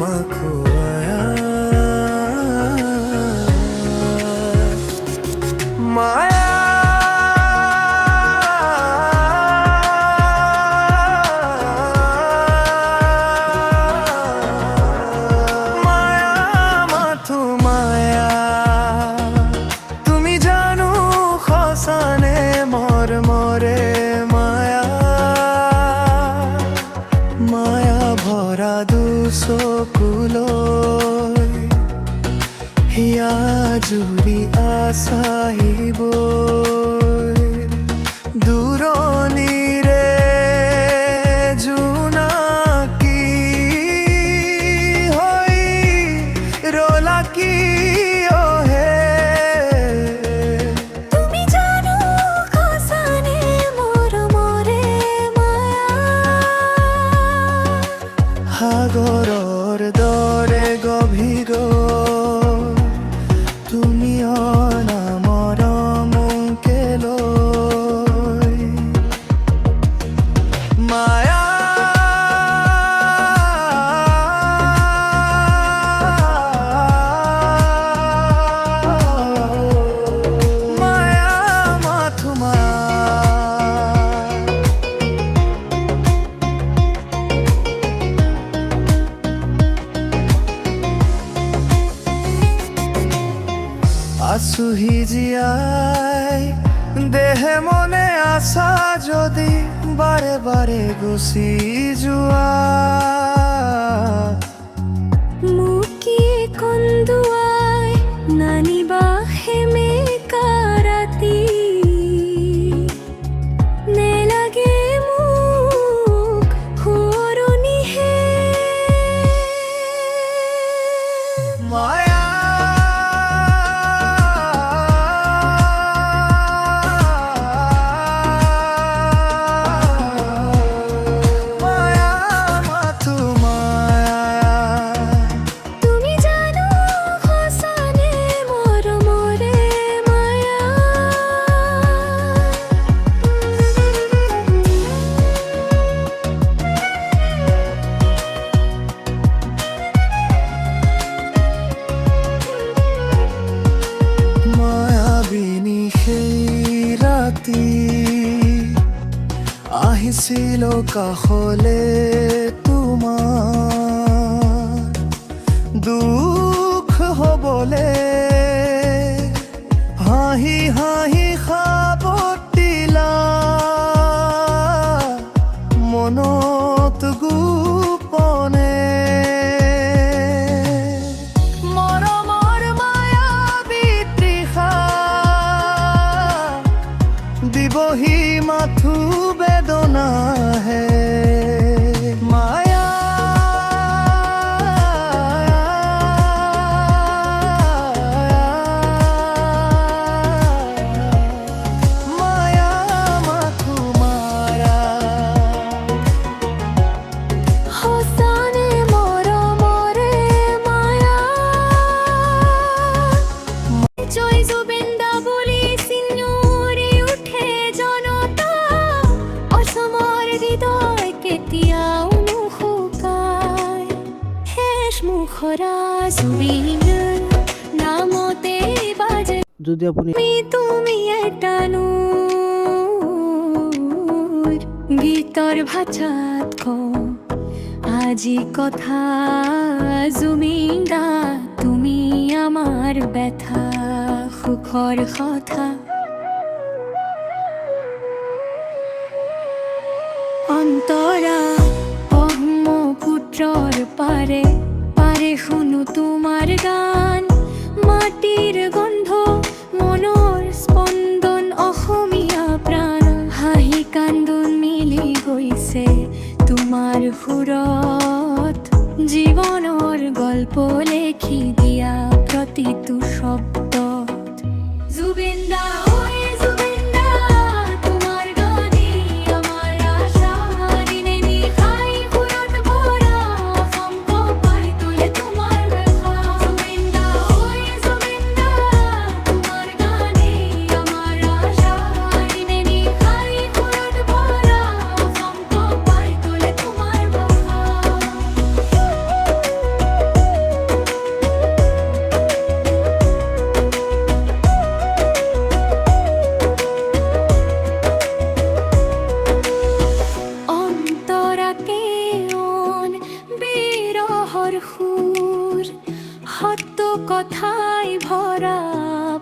মাখো আয়া মায়া মায়া মাথো মায়া তুমি জানো খসানে মর মরে মায়া মায়া ভরা দুচকুলৈ হিয়া জুৰি আছাহিব দূৰণিৰে জোনাকী হৈ ৰলা কিয় হে তুমি জানো খসানে মোৰ মৰে মায়া সাগৰৰ দৰে গভীৰ তুমি অনামৰ মুকেলৈ মায়া মায়া মাথো মায়া আছুহি জীয়াই দেহে মনে আছা যদি বাৰে বাৰে গুচি যোৱা মুকি কন্দুৱাই নানিবা সেমেকা ৰাতি নেলাগে মোক সোঁৱৰণিহে মায়া মায়া মাথো মায়া তুমি জানো খসানে মোৰ মৰে মায়া মায়াবিনী সেই ৰাতি আহিছিল কাষলে তোমাৰ দুখ হবলে হাঁহি হাঁহি সাবটিলা মনত গোপনে মৰমৰ মায়াবী তৃষা দিবহি মাথো বেদনাহে মায়া মায়া মাথো মায়া খসানে মোৰ মৰে মায়া জয় জুবিন্দা বুলি চিঞৰি উঠে জনতা অসমৰ হৃদয় কেতিয়াও নুশুকায় শেষ মুখৰা জুবিনৰ নামতে বাজে যদি আপুনি তুমি এটা নূৰ গীতৰ ভাষাত কওঁ আজি কথা জুবিন্দা তুমি আমাৰ ব্যথা সুখৰ কথা অন্তৰা ব্ৰহ্মপুত্ৰৰ পাৰে পাৰে শুনো তোমাৰ গান মাটিৰ গন্ধ মনৰ স্পন্দন অসমীয়া প্ৰাণ হাঁহি কান্দোন মিলি গৈছে তোমাৰ সুৰত জীৱনৰ গল্প লেখি দিয়া প্ৰতিটো শব্দত জুবিন্দা ঐ জুবিন্দা তোমাৰ গানে আমাৰ আশা দিনে নিশাই সুৰত ভৰা অসম কঁপাই তোলে তোমাৰ লেখা জুবিন্দা ঐ জুবিন্দা তোমাৰ গানে আমাৰ আশা দিনে নিশাই সুৰত ভৰা অসম কঁপাই তোলে তোমাৰ লেখা মনৰ সুৰ সত্য কথাই ভৰা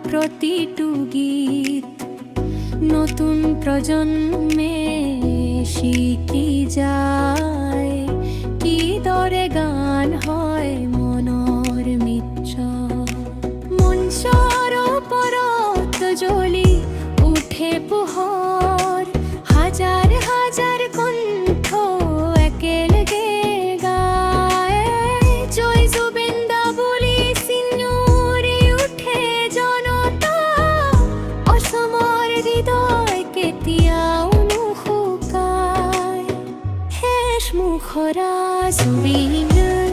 প্ৰতিটো গীত নতুন প্ৰজন্মে শিকি যায় কিদৰে গান হয় মনৰ মিত্ৰ মঞ্চৰ ওপৰত জ্বলি উঠে পোহৰ হাজাৰ হাজাৰ কণ্ঠ একেলগে গায় জয় জুবিন দা বুলি চিঞৰি উঠে জনতা অসমৰ হৃদয় কেতিয়াও নুশুকায় শেষ মুখৰা জুবিনৰ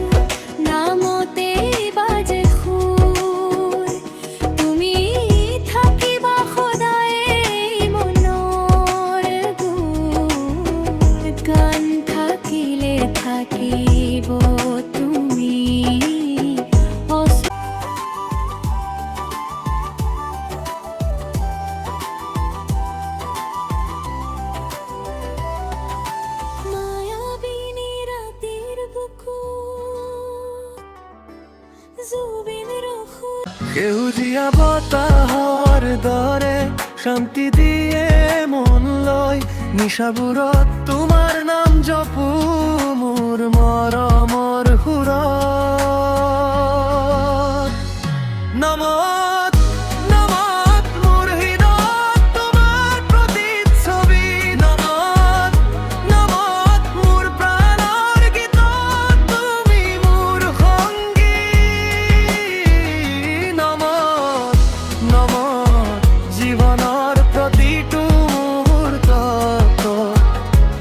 নামতে বাজে সুৰ তুমি থাকিবা সদায় মনৰ গুণ গান থাকিলে থাকিব তুমি মায়াবিনী ৰাতিৰ বুকুত জুবিনৰ সুৰ সেউজীয়া বতাহৰ দৰে শান্তি দিয়ে মনলৈ নিশাবোৰত তোমাৰ নাম জপো মোৰ মৰমৰ সুৰত নমত নমত মোৰ হৃদয়ত তোমাৰ প্ৰতিচ্ছবি নমত নমত মোৰ প্ৰাণৰ গীতত তুমি মোৰ সংগী নমত নমত জীৱনৰ প্ৰতিটো মুহূৰ্তত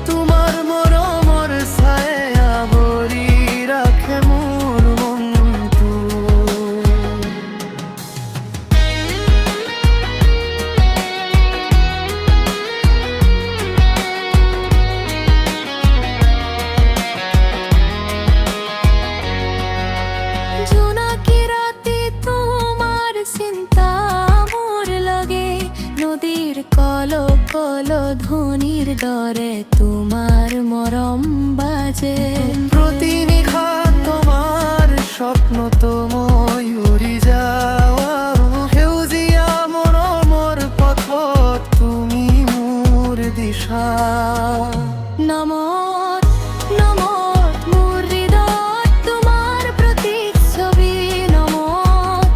তোমাৰ মৰমৰ ছায়া আৱৰি ৰাখে মোৰ মনটো জোনাকি ৰাতি তোমাৰ চিন্তা মোৰ লাগে নদীৰ কল কল ধ্বনিৰ দৰে তোমাৰ মৰম বাজে প্ৰতি নিশা তোমাৰ স্বপ্নতো মই উৰি যাওঁ সেউজীয়া মৰমৰ পথত তুমি মোৰ দিশা নমত নমত মোৰ হৃদয়ত তোমাৰ প্ৰতিচ্ছবি নমত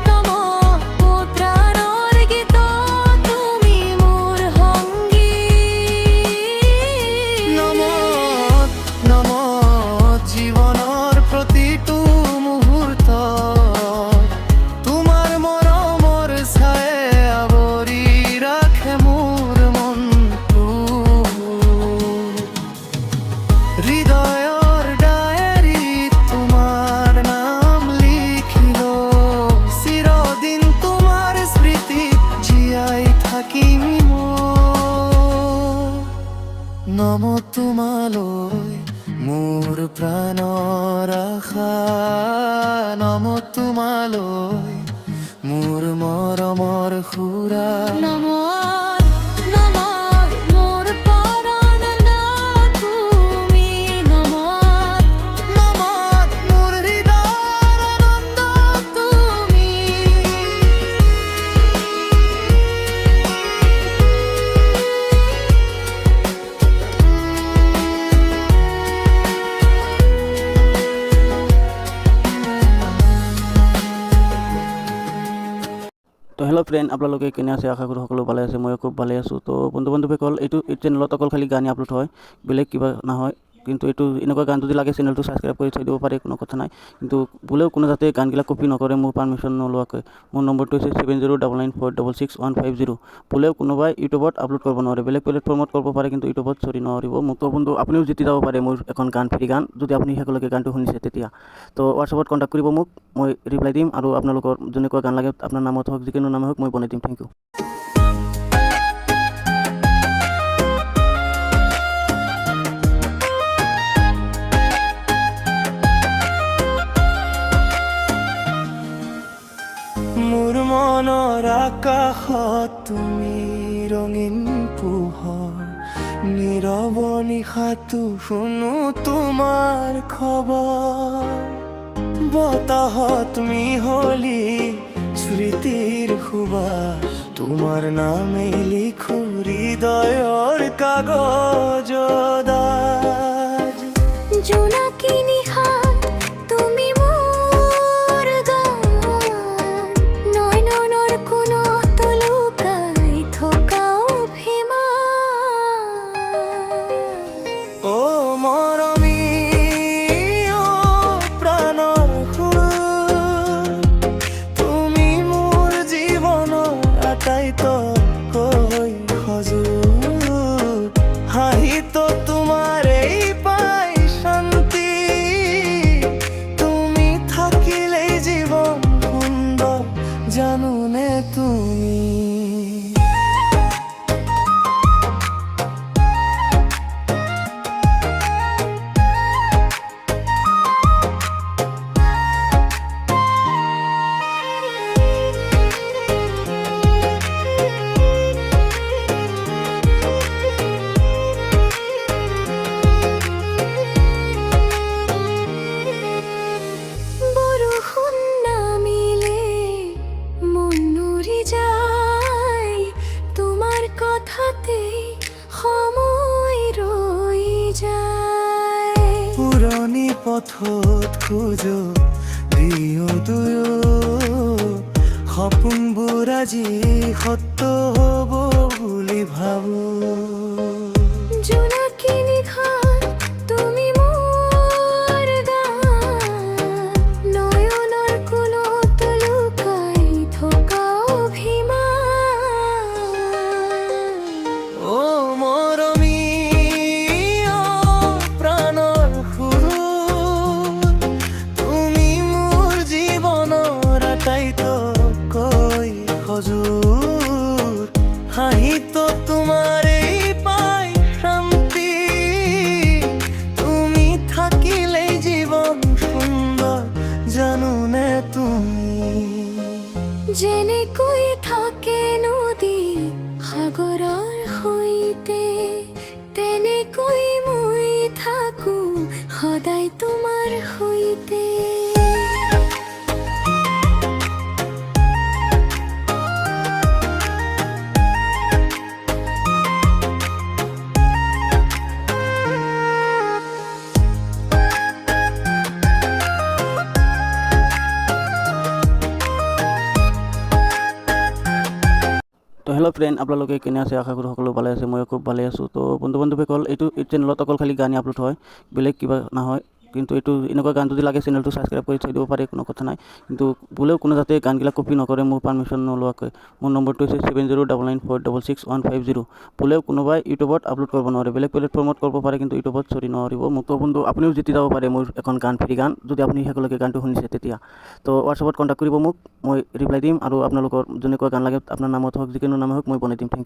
নমত মোৰ প্ৰাণৰ গীতত তুমি মোৰ সংগী নমত নমত জীৱনৰ প্ৰতিটো মুহূৰ্তত তোমাৰ মৰমৰ ছায়া আৱৰি ৰাখে মোৰ মনটো হৃদয়ৰ ডায়েৰীত তোমাৰ নাম লিখিলো চিৰদিন তোমাৰ স্মৃতিত জীয়াই থাকিম মই নমত তোমালৈ মোৰ প্ৰাণৰ আশা নমত তোমালৈ মোৰ মৰমৰ সুৰা নমত নমত মোৰ পৰাণ তুমি নমত নমত মোৰ হৃদয়ৰ আনন্দ তুমি তো হেল্ল' ফ্ৰেণ্ড আপোনালোকে কেনে আছে আশা কৰোঁ সকলো ভালে আছে ময়ো খুব ভালে আছোঁ তো বন্ধু বান্ধৱীসকল এইটো চেনেলত অকল খালি গানেই আপলোড হয় বেলেগ কিবা নহয় কিন্তু এইটো এনেকুৱা গান যদি লাগে চেনেলটো ছাবস্ক্ৰাইব কৰি থৈ দিব পাৰে কোনো কথা নাই কিন্তু বোলেও কোনো যাতে গানবিলাক কপি নকৰে মোৰ পাৰ্মিশ্যন নোলোৱাকৈ মোৰ নম্বৰটো হৈছে 7099466150 বোলেও কোনোবাই ইউটিউবত আপলোড কৰিব নোৱাৰে বেলেগ প্লেটফৰ্মত কৰিব পাৰে কিন্তু ইউটিউবত নোৱাৰিব মোক তো বন্ধু আপুনিও জিতি যাব পাৰে মোৰ এখন গান ফ্ৰী গান যদি আপুনি সকলোকে গানটো শুনিছে তেতিয়া তো হোৱাটছআপত কণ্টেক্ট কৰিব মোক মই ৰিপ্লাই দিম আৰু আপোনালোকৰ যেনেকুৱা গান লাগে আপোনাৰ নামত হওক যিকোনো নামে হওক মই বনাই দিম থেংক ইউ মোৰ মনৰ আকাশত তুমি ৰঙীন পোহৰ নীৰৱ নিশাটো শুনো তোমাৰ খবৰ কাষত মিহলি স্মৃতিৰ সুবাস তোমাৰ নামেই লিখো হৃদয়ৰ কাগজত আজ। জোনাকি নিশাত তুমি মোৰ গান, নয়নৰ কোণত লুকাই থকা অভিমান। অ মৰমী অ প্ৰাণৰ সুৰ, তুমি মোৰ জীৱনৰ আটাইতকৈ সজোৰ। হাঁহিত তোমাৰেই পাই শান্তি, তুমি থাকিলেই জীৱন সুন্দৰ জানোনে তুমি। বৰষুণ নামিলে মন উৰি যায়, তোমাৰ কথাতে সময় ৰৈ যায়। পুৰণি পথত খোজো দিও দুয়ো, সপোনবোৰ আজি সত্য হ'ব বুলি ভাবো। জোনাকি নিশাত তুমি মোৰ গান, নয়নৰ কোণত লুকাই থকা অভিমান। অ মৰমী অ প্ৰাণৰ সুৰ, তুমি মোৰ জীৱনৰ আটাইতকৈ সজোৰ। হাঁহিত তোমাৰেই পাই শান্তি, তুমি থাকিলেই জীৱন সুন্দৰ জানোনে তুমি। যেনেকৈ থাকে নদী সাগৰৰ সৈতে, তেনেকৈ মই থাকো সদায় তোমাৰ সৈতে। তো হেল্ল' ফ্ৰেণ্ড, আপোনালোকে কেনে আছে? আশা কৰোঁ সকলো ভালে আছে, ময়ো খুব ভালে আছোঁ। তো বন্ধু বান্ধৱীসকল, এইটো চেনেলত অকল খালি গানেই আপলোড হয়, বেলেগ কিবা নহয়। কিন্তু এইটো এনেকুৱা গান যদি লাগে চেনেলটো ছাবস্ক্ৰাইব কৰি থৈ দিব পাৰে, কোনো কথা নাই। কিন্তু বোলেও কোনো যাতে গানবিলাক কপি নকৰে মোৰ পাৰ্মিশ্যন নোলোৱাকৈ। মোৰ নম্বৰটো হৈছে 7099466150। বোলেও কোনোবাই ইউটিউবত আপলোড কৰিব নোৱাৰে, বেলেগ প্লেটফৰ্মত কৰিব পাৰে, কিন্তু ইউটিউবত নোৱাৰিব। মোক তো বন্ধু আপুনিও জিতি যাব পাৰে মোৰ এখন গান, ফ্ৰী গান, যদি আপুনি শেষলৈকে গানটো শুনিছে তেতিয়া। তো হোৱাটছআপত কণ্টেক্ট কৰিব মোক, মই ৰিপ্লাই দিম। আৰু আপোনালোকৰ যেনেকুৱা গান লাগে আপোনাৰ নামত হওক, যিকোনো নামে হওক, মই বনাই দিম। Thank you.